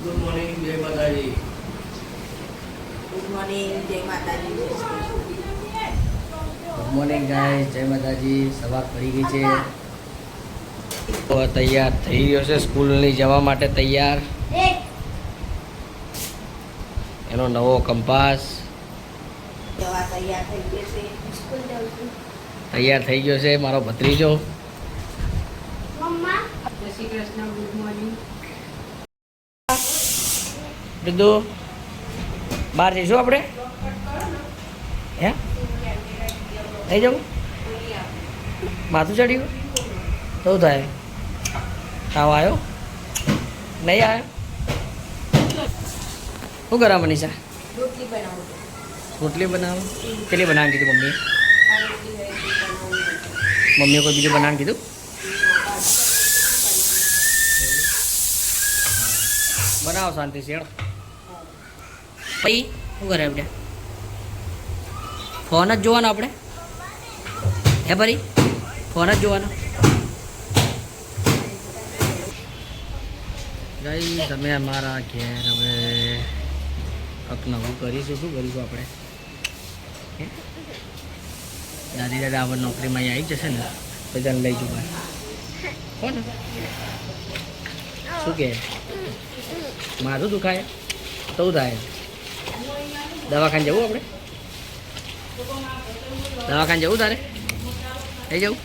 Good morning, જય માતાજી. Good morning, જય માતાજી. ગુડ મોર્નિંગ ગાઈસ, જય માતાજી. સવાર પડી ગઈ છે. તો તૈયાર થઈ ગયો છે સ્કૂલની જવા માટે તૈયાર. એનો નવો કંપાસ દવા તૈયાર થઈ ગઈ છે. સ્કૂલ જાઉં છું. તૈયાર થઈ ગયો છે મારો ભત્રીજો. મમ્મા જય શ્રી કૃષ્ણ. Good morning. બિંદુ બહાર જઈશું આપણે? હે નહીં જવું? માથું ચડ્યું? તો થાય તાવ આવ્યો? નહીં આવ્યો? શું કરા મનીષા? રોટલી બનાવું છું. રોટલી બનાવો? કેટલી બનાવવાનું કીધું મમ્મીએ? આ રોટલી હોય તે બનાવું છું. મમ્મીએ કોઈ બીજું બનાવવાનું કીધું? બનાવો શાંતિ શેડ. પછી શું કરે આપણે? ફોન જ જોવાનો આપણે? હે ભરી ફોન જ જોવાનો? ગઈ તમે અમારા ઘેર હવે કંઈક નવું કરીશું. શું કરીશું આપણે? હે? દાદી દાદા આપણે નોકરીમાં આવી જશે ને તો તને લઈ જવું કોણ? શું કહે? માથું દુખાય તો થાય દવાખાને જવું આપણે? દવાખાને જવું તારે? થઈ જવું?